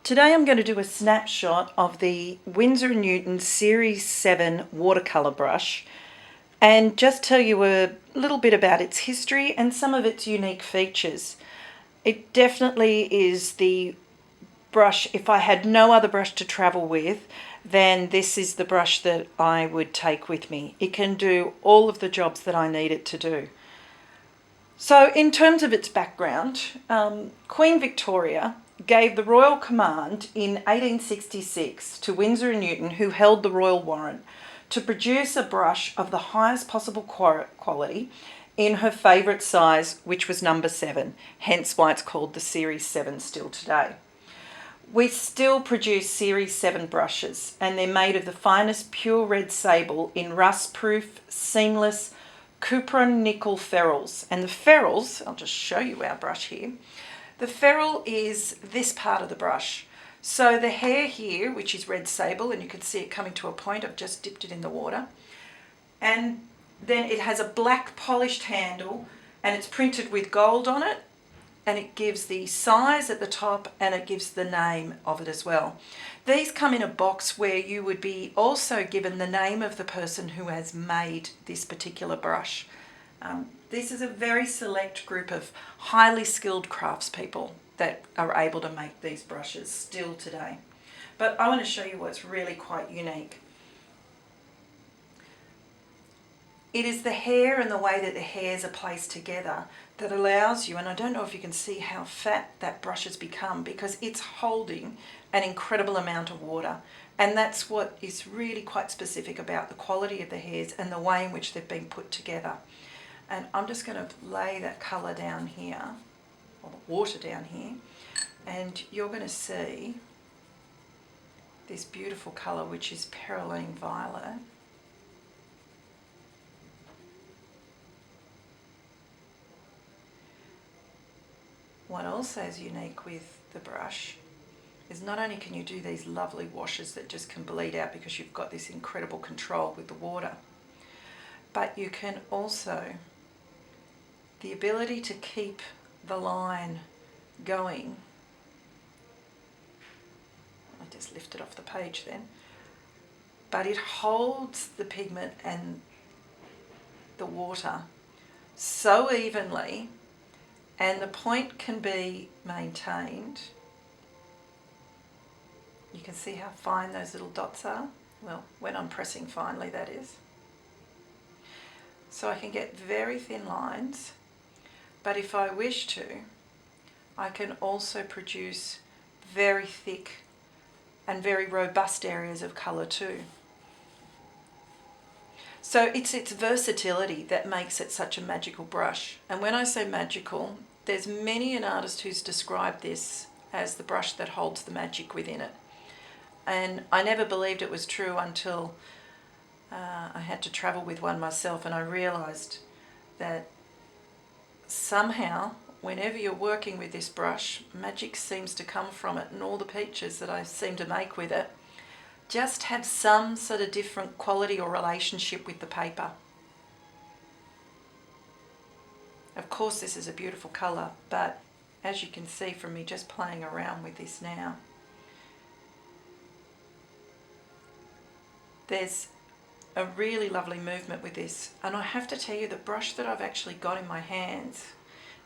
Today I'm going to do a snapshot of the Winsor Newton Series 7 watercolour brush and just tell you a little bit about its history and some of its unique features. It definitely is the brush, if I had no other brush to travel with, then this is the brush that I would take with me. It can do all of the jobs that I need it to do. So in terms of its background, Queen Victoria gave the royal command in 1866 to Winsor Newton, who held the royal warrant, to produce a brush of the highest possible quality in her favourite size, which was number 7, hence why it's called the Series 7 still today. We still produce Series 7 brushes, and they're made of the finest pure red sable in rust-proof, seamless, cupron nickel ferrules. And the ferrules, I'll just show you our brush here. The ferrule is this part of the brush. So the hair here, which is red sable, and you can see it coming to a point, I've just dipped it in the water. And then it has a black polished handle, and it's printed with gold on it, and it gives the size at the top and it gives the name of it as well. These come in a box where you would be also given the name of the person who has made this particular brush. This is a very select group of highly skilled craftspeople that are able to make these brushes still today. But I want to show you what's really quite unique. It is the hair and the way that the hairs are placed together that allows you, and I don't know if you can see how fat that brush has become because it's holding an incredible amount of water. And that's what is really quite specific about the quality of the hairs and the way in which they've been put together. And I'm just going to lay that colour down here, or the water down here, and you're going to see this beautiful colour, which is perylene violet. What also is unique with the brush is not only can you do these lovely washes that just can bleed out because you've got this incredible control with the water, but you can also, the ability to keep the line going. I just lifted off the page then. But it holds the pigment and the water so evenly, and the point can be maintained. You can see how fine those little dots are. Well, when I'm pressing finely, that is. So I can get very thin lines, but if I wish to, I can also produce very thick and very robust areas of colour too. So it's its versatility that makes it such a magical brush. And when I say magical, there's many an artist who's described this as the brush that holds the magic within it. And I never believed it was true until I had to travel with one myself, and I realised that somehow, whenever you're working with this brush, magic seems to come from it, and all the pictures that I seem to make with it just have some sort of different quality or relationship with the paper. Of course, this is a beautiful colour, but as you can see from me just playing around with this now, there's a really lovely movement with this. And I have to tell you, the brush that I've actually got in my hands,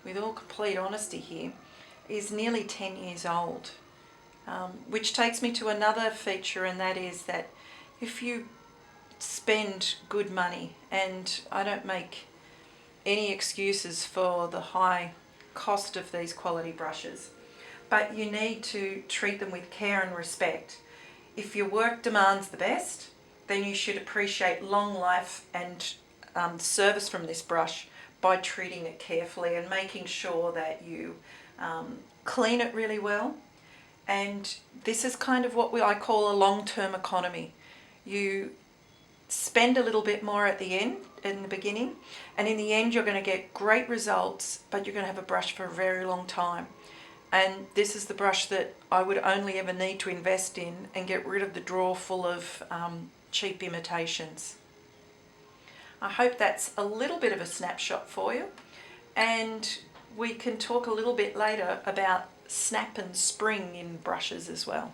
with all complete honesty here, is nearly 10 years old. Which takes me to another feature, and that is that if you spend good money, and I don't make any excuses for the high cost of these quality brushes, but you need to treat them with care and respect. If your work demands the best, then you should appreciate long life and service from this brush by treating it carefully and making sure that you clean it really well. And this is kind of what I call a long-term economy. You spend a little bit more at the end, in the beginning, and in the end you're going to get great results, but you're going to have a brush for a very long time. And this is the brush that I would only ever need to invest in and get rid of the drawer full of cheap imitations. I hope that's a little bit of a snapshot for you. And we can talk a little bit later about snap and spring in brushes as well.